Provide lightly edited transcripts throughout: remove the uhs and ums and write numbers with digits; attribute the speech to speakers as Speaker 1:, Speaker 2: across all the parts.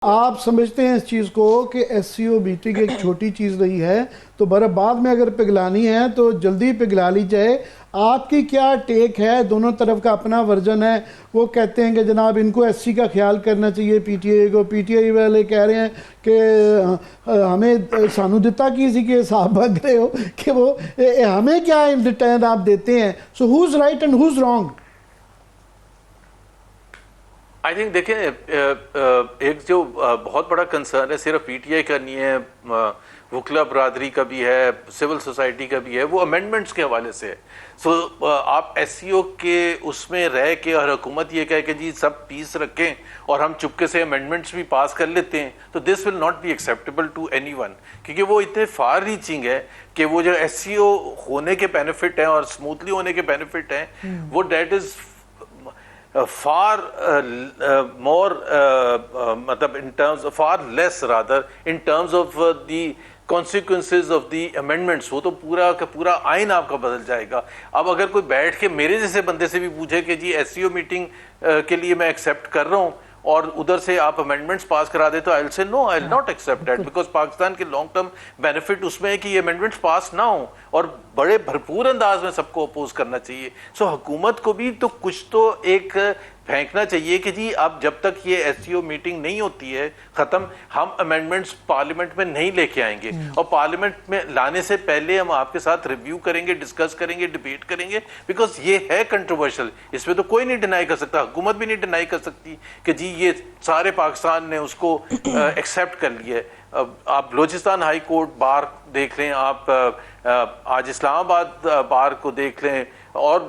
Speaker 1: آپ سمجھتے ہیں اس چیز کو کہ ایس سی او میٹنگ ایک چھوٹی چیز نہیں ہے تو بعد میں اگر پگھلانی ہے تو جلدی پگھلا لی جائے. آپ کی کیا ٹیک ہے؟ دونوں طرف کا اپنا ورژن ہے. وہ کہتے ہیں کہ جناب ان کو ایس سی کا خیال کرنا چاہیے پی ٹی آئی کو. پی ٹی آئی والے کہہ رہے ہیں کہ ہمیں سانو دتا کسی کے حساب بھگ رہے ہو کہ وہ ہمیں کیا ان ریٹرن آپ دیتے ہیں. So who's right and who's wrong?
Speaker 2: I think دیکھیں ایک جو بہت بڑا کنسرن ہے صرف پی ٹی آئی کا نہیں ہے, وکلا برادری کا بھی ہے, سول سوسائٹی کا بھی ہے, وہ امینڈمنٹس کے حوالے سے ہے. سو آپ ایس سی او کے اس میں رہ کے اور حکومت یہ کہے کہ جی سب پیس رکھیں اور ہم چپکے سے امینڈمنٹس بھی پاس کر لیتے ہیں, تو this will not be acceptable to anyone, کیونکہ وہ اتنے فار ریچنگ ہے کہ وہ جو ایس سی او ہونے کے بینیفٹ ہیں اور اسموتھلی ہونے کے بینیفٹ ہیں وہ that is far more matlab in terms of far less rather in terms of the consequences of the amendments. وہ تو پورا کا پورا آئین آپ کا بدل جائے گا. اب اگر کوئی بیٹھ کے میرے جیسے بندے سے بھی پوچھے کہ جی ایس سی او میٹنگ کے لیے میں ایکسیپٹ کر رہا ہوں اور ادھر سے آپ امینڈمنٹس پاس کرا دے تو I will say no, I will not accept that, because Pakistan کے لانگ ٹرم بینیفٹ اس میں ہے کہ یہ امینڈمنٹس پاس نہ ہوں اور بڑے بھرپور انداز میں سب کو اپوز کرنا چاہیے. سو حکومت کو بھی تو کچھ تو ایک پھینکنا چاہیے کہ جی اب جب تک یہ ایس سی او میٹنگ نہیں ہوتی ہے ختم, ہم امینڈمنٹس پارلیمنٹ میں نہیں لے کے آئیں گے, اور پارلیمنٹ میں لانے سے پہلے ہم آپ کے ساتھ ریویو کریں گے, ڈسکس کریں گے, ڈیبیٹ کریں گے, بیکاز یہ ہے کنٹروورشل. اس میں تو کوئی نہیں ڈینائی کر سکتا, حکومت بھی نہیں ڈینائی کر سکتی کہ جی یہ سارے پاکستان نے اس کو ایکسیپٹ کر لیا ہے. آپ بلوچستان ہائی کورٹ بار دیکھ لیں, آپ آج اسلام آباد بار کو دیکھ لیں, اور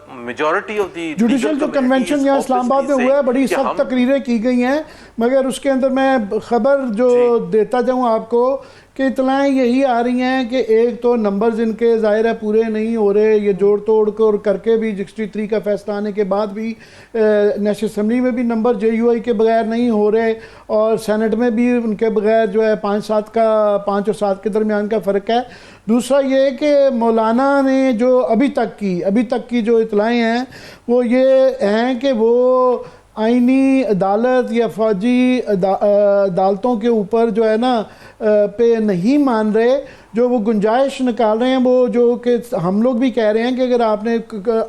Speaker 2: میجورٹی آف دی
Speaker 1: جوڈیشل جو کنونشن یہاں اسلام آباد میں ہوا ہے, بڑی سخت تقریریں کی گئی ہیں, مگر اس کے اندر میں خبر جو دیتا جاؤں آپ کو کہ اطلاعیں یہی آ رہی ہیں کہ ایک تو نمبرز ان کے ظاہر ہے پورے نہیں ہو رہے, یہ جوڑ توڑ کر کے بھی 63 کا فیصلہ آنے کے بعد بھی نیشنل اسمبلی میں بھی نمبر جے یو آئی کے بغیر نہیں ہو رہے, اور سینٹ میں بھی ان کے بغیر جو ہے 5 اور 7 کے درمیان کا فرق ہے. دوسرا یہ کہ مولانا نے جو ابھی تک کی جو اطلاعیں ہیں وہ یہ ہیں کہ وہ آئینی عدالت یا فوجی عدالتوں کے اوپر جو ہے نا پہ نہیں مان رہے, جو وہ گنجائش نکال رہے ہیں وہ جو کہ ہم لوگ بھی کہہ رہے ہیں کہ اگر آپ نے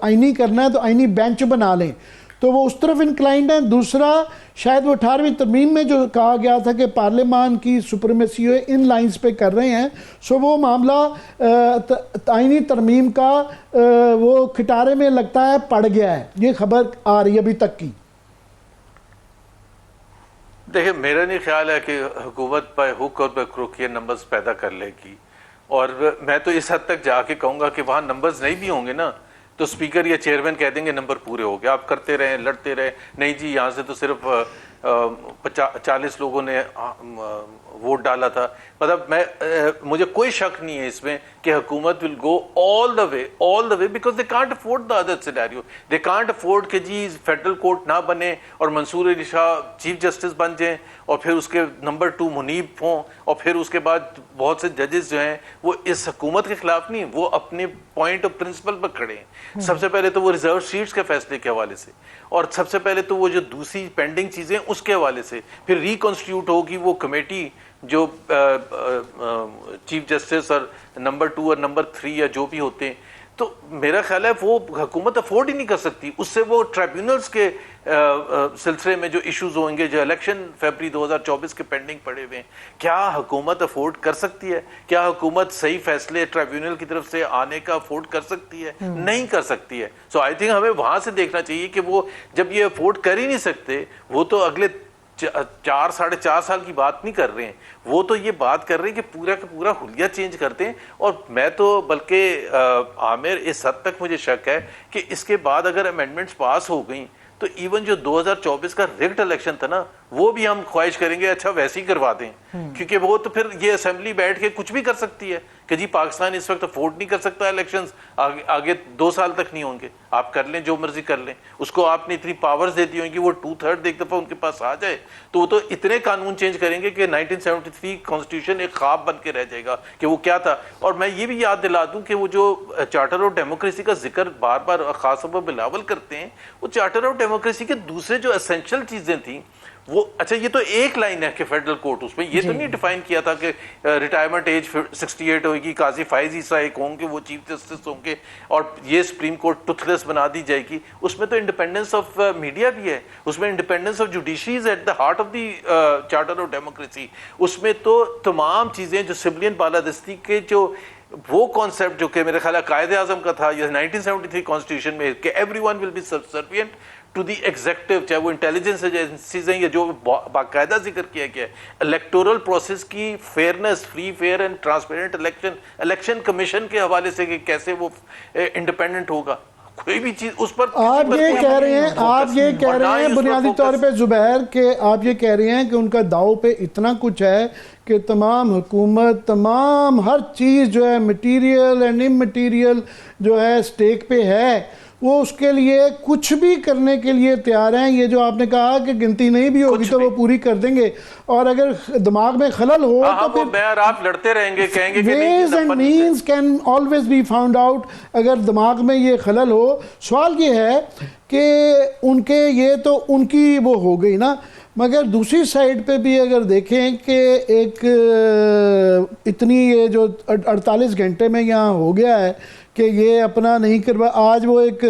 Speaker 1: آئینی کرنا ہے تو آئینی بینچ بنا لیں, تو وہ اس طرف انکلائنڈ ہیں. دوسرا شاید وہ 18ویں ترمیم میں جو کہا گیا تھا کہ پارلیمان کی سپریمیسی ان لائنز پہ کر رہے ہیں, سو وہ معاملہ آئینی ترمیم کا وہ کھٹارے میں لگتا ہے پڑ گیا ہے. یہ خبر آ رہی ہے ابھی تک کی.
Speaker 2: دیکھیں میرا نہیں خیال ہے کہ حکومت بائی ہک اور بائی کروک یہ نمبرز پیدا کر لے گی, اور میں تو اس حد تک جا کے کہوں گا کہ وہاں نمبرز نہیں بھی ہوں گے نا تو اسپیکر یا چیئرمین کہہ دیں گے نمبر پورے ہو گئے, آپ کرتے رہیں لڑتے رہیں, نہیں جی یہاں سے تو صرف 40 لوگوں نے ووٹ ڈالا تھا. مطلب مجھے کوئی شک نہیں ہے اس میں کہ حکومت will go all the way because they can't afford the other scenario. They can't afford کہ جی فیڈرل کورٹ نہ بنے اور منصور علی شاہ چیف جسٹس بن جائیں اور پھر اس کے نمبر 2 منیب ہوں, اور پھر اس کے بعد بہت سے ججز جو ہیں وہ اس حکومت کے خلاف نہیں, وہ اپنے پوائنٹ آف پرنسپل پر کھڑے ہیں. سب سے پہلے تو وہ ریزرو سیٹس کے فیصلے کے حوالے سے, اور سب سے پہلے تو وہ جو دوسری پینڈنگ چیزیں اس کے حوالے سے, پھر ریکنسٹیٹیوٹ ہوگی وہ کمیٹی جو چیف جسٹس اور نمبر 2 اور نمبر 3 یا جو بھی ہوتے ہیں. تو میرا خیال ہے وہ حکومت افورڈ ہی نہیں کر سکتی. اس سے وہ ٹریبیونلز کے سلسلے میں جو ایشوز ہوں گے, جو الیکشن فیبری 2024 کے پینڈنگ پڑے ہوئے ہیں, کیا حکومت افورڈ کر سکتی ہے؟ کیا حکومت صحیح فیصلے ٹریبیونل کی طرف سے آنے کا افورڈ کر سکتی ہے؟ نہیں کر سکتی ہے. سو آئی تھنک ہمیں وہاں سے دیکھنا چاہیے کہ وہ جب یہ افورڈ کر ہی نہیں سکتے, وہ تو اگلے 4-4.5 سال کی بات نہیں کر رہے ہیں, وہ تو یہ بات کر رہے ہیں کہ پورا کا پورا حلیہ چینج کر دیں. اور میں تو بلکہ عامر اس حد تک مجھے شک ہے کہ اس کے بعد اگر امینڈمنٹس پاس ہو گئیں تو ایون جو 2024 کا ریگڈ الیکشن تھا نا وہ بھی ہم خواہش کریں گے اچھا ویسے ہی کروا دیں, کیونکہ وہ تو پھر یہ اسمبلی بیٹھ کے کچھ بھی کر سکتی ہے کہ جی پاکستان اس وقت افورڈ نہیں کر سکتا الیکشنز, آگے 2 سال تک نہیں ہوں گے, آپ کر لیں جو مرضی کر لیں. اس کو آپ نے اتنی پاورز دے دی ہوئی کہ وہ 2/3 ایک دفعہ ان کے پاس آ جائے تو وہ تو اتنے قانون چینج کریں گے کہ 1973 کانسٹیٹیوشن ایک خواب بن کے رہ جائے گا کہ وہ کیا تھا. اور میں یہ بھی یاد دلا دوں کہ وہ جو چارٹر آف ڈیموکریسی کا ذکر بار بار خاص طور پر بلاول کرتے ہیں, وہ چارٹر آف ڈیموکریسی کے دوسرے جو اسینشل چیزیں تھیں وہ اچھا یہ تو ایک لائن ہے کہ فیڈرل کورٹ اس میں یہ تو نہیں ڈیفائن کیا تھا کہ ریٹائرمنٹ ایج 68 ہوئے گی, قاضی فائز عیسیٰ ایک ہوں گے, وہ چیف جسٹس ہوں گے, اور یہ سپریم کورٹ ٹوتھلیس بنا دی جائے گی. اس میں تو انڈیپینڈنس آف میڈیا بھی ہے, اس میں independence of judiciary is at the heart of the charter of democracy. اس میں تو تمام چیزیں جو سویلین بالادستی کے جو وہ کانسیپٹ جو کہ میرے خیال ہے قائد اعظم کا تھا یا 1973 کانسٹیٹیوشن میں کہ every one will be subservient to the executive, چاہے وہ انٹیلیجنس ایجنسیز ہیں یا جو باقاعدہ ذکر کیا گیا ہے الیکٹورل پروسیس کی fairness, free fair and transparent election commission کے حوالے سے کہ کیسے وہ انڈیپینڈنٹ ہوگا, کوئی بھی چیز اس پر
Speaker 1: آپ یہ کہہ رہے ہیں بنیادی طور پہ زبیر کہ آپ یہ کہہ رہے ہیں کہ ان کا داؤ پہ اتنا کچھ ہے کہ تمام حکومت, تمام ہر چیز جو ہے مٹیریل اینڈ امٹیریل جو ہے سٹیک پہ ہے, وہ اس کے لیے کچھ بھی کرنے کے لیے تیار ہیں. یہ جو آپ نے کہا کہ گنتی نہیں بھی ہوگی تو وہ پوری کر دیں گے, اور اگر دماغ میں خلل ہو تو پھر
Speaker 2: میں اور آپ لڑتے رہیں گے, کہیں گے کہ
Speaker 1: ways and means can always be found out. اگر دماغ میں یہ خلل ہو, سوال یہ ہے کہ ان کے یہ تو ان کی وہ ہو گئی نا, مگر دوسری سائڈ پہ بھی اگر دیکھیں کہ ایک اتنی یہ جو 48 گھنٹے میں یہاں ہو گیا ہے کہ یہ اپنا نہیں کروا, آج وہ ایک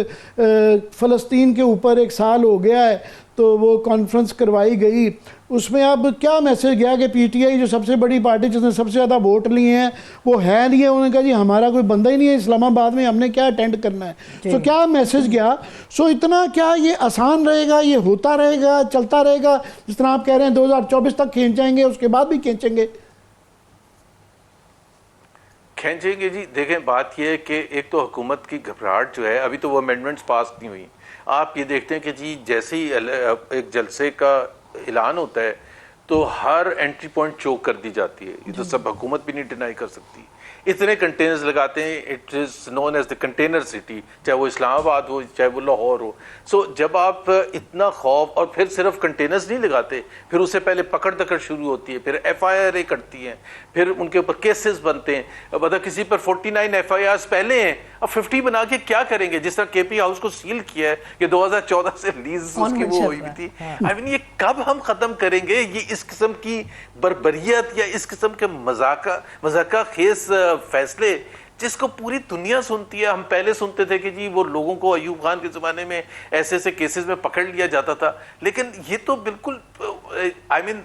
Speaker 1: فلسطین کے اوپر 1 سال ہو گیا ہے تو وہ کانفرنس کروائی گئی, اس میں اب کیا میسج گیا کہ پی ٹی آئی جو سب سے بڑی پارٹی جس نے سب سے زیادہ ووٹ لیے ہیں وہ ہے نہیں ہے, انہوں نے کہا جی ہمارا کوئی بندہ ہی نہیں ہے اسلام آباد میں, ہم نے کیا اٹینڈ کرنا ہے. سو کیا میسج گیا, سو اتنا کیا یہ آسان رہے گا, یہ ہوتا رہے گا, چلتا رہے گا, جس طرح آپ کہہ رہے ہیں 2024 تک کھینچیں گے, اس کے بعد بھی کھینچیں گے
Speaker 2: جی. دیکھیں بات یہ ہے کہ ایک تو حکومت کی گھبراہٹ جو ہے, ابھی تو وہ امینڈمنٹس پاس نہیں ہوئی. آپ یہ دیکھتے ہیں کہ جی جیسے ہی ایک جلسے کا اعلان ہوتا ہے تو ہر انٹری پوائنٹ چوک کر دی جاتی ہے. یہ تو سب حکومت بھی نہیں ڈینائی کر سکتی. اتنے کنٹینرز لگاتے ہیں, it is known as the container city, چاہے وہ اسلام آباد ہو چاہے وہ لاہور ہو. سو جب آپ اتنا خوف, اور پھر صرف کنٹینرز نہیں لگاتے, پھر اس سے پہلے پکڑ دکڑ شروع ہوتی ہے, پھر ایف آئی آر کرتی ہیں, پھر ان کے اوپر کیسز بنتے ہیں. مطلب کسی پر 49 ایف آئی آرز پہلے ہیں, اب 50 بنا کے کیا کریں گے؟ جس طرح کے پی ہاؤس کو سیل کیا ہے کہ 2014 سے لیز اس کی وہ ہوئی بھی تھی. آئی مین یہ کب ہم ختم کریں گے یہ اس قسم کی بربریت یا اس قسم کے مذاکرہ خیز فیصلے جس کو پوری دنیا سنتی ہے؟ ہم پہلے سنتے تھے کہ جی وہ لوگوں کو ایوب خان کے زمانے میں ایسے ایسے کیسز میں پکڑ لیا جاتا تھا, لیکن یہ تو بالکل آئی مین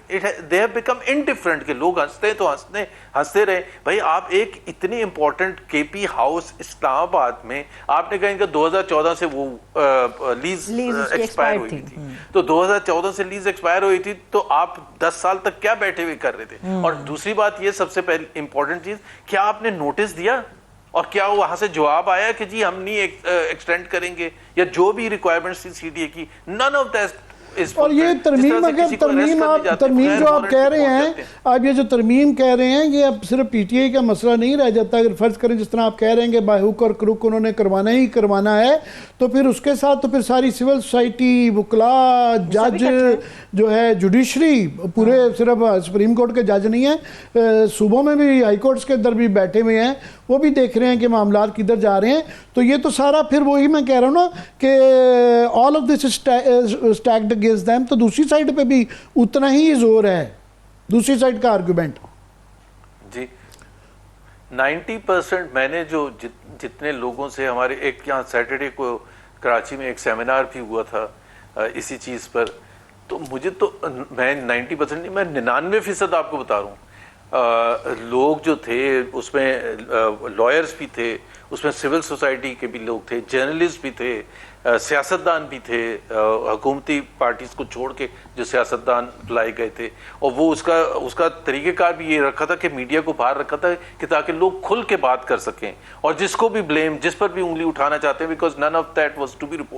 Speaker 2: دے ہیو بیکم انڈیفرنٹ کہ لوگ ہنستے ہیں تو ہنستے رہے. بھائی آپ ایک اتنی امپورٹنٹ کے پی ہاؤس اسلام آباد میں آپ نے کہا کہ 2014 سے وہ لیز ایکسپائر ہوئی تھی, تو 2014 سے لیز ایکسپائر ہوئی تھی تو آپ 10 سال تک کیا بیٹھے ہوئے کر رہے تھے؟ اور دوسری بات یہ سب سے پہلے امپورٹنٹ چیز, کیا آپ نے نوٹس دیا اور کیا وہاں سے جواب آیا کہ جی ہم نہیں ایکسٹینڈ کریں گے, یا جو بھی ریکوائرمنٹس تھی سی ڈی اے کی, نن آف دیٹ.
Speaker 1: اور یہ ترمیم, اگر ترمیم جو آپ کہہ رہے ہیں, آپ یہ جو ترمیم کہہ رہے ہیں یہ اب صرف پی ٹی آئی کا مسئلہ نہیں رہ جاتا. اگر فرض کریں جس طرح آپ کہہ رہے ہیں کہ بائی ہک اور کروک انہوں نے کروانا ہی کروانا ہے, تو پھر اس کے ساتھ تو پھر ساری سول سوسائٹی, وکلاء, جج جو ہے, جوڈیشری, پورے صرف سپریم کورٹ کے جج نہیں ہیں, صوبوں میں بھی ہائی کورٹس کے اندر بھی بیٹھے ہوئے ہیں, وہ بھی دیکھ رہے ہیں کہ معاملات کدھر جا رہے ہیں. تو یہ تو سارا پھر وہی میں کہہ رہا ہوں نا کہ all of this stacked against them, تو دوسری سائڈ پہ بھی اتنا ہی زور ہے, دوسری سائڈ کا آرگومنٹ.
Speaker 2: جی 90% میں نے جو جتنے لوگوں سے, ہمارے ایک یہاں سیٹرڈے کو کراچی میں ایک سیمینار بھی ہوا تھا اسی چیز پر, تو مجھے تو میں 90% نہیں, میں 99% آپ کو بتا رہا ہوں, لوگ جو تھے اس میں لائرز بھی تھے, اس میں سول سوسائٹی کے بھی لوگ تھے, جرنلسٹ بھی تھے, سیاستدان بھی تھے, حکومتی پارٹیز کو چھوڑ کے جو سیاستدان لائے گئے تھے. اور وہ اس کا طریقہ کار بھی یہ رکھا تھا کہ میڈیا کو باہر رکھا تھا کہ تاکہ لوگ کھل کے بات کر سکیں, اور جس کو بھی بلیم, جس پر بھی انگلی اٹھانا چاہتے ہیں, because none of that was to be report.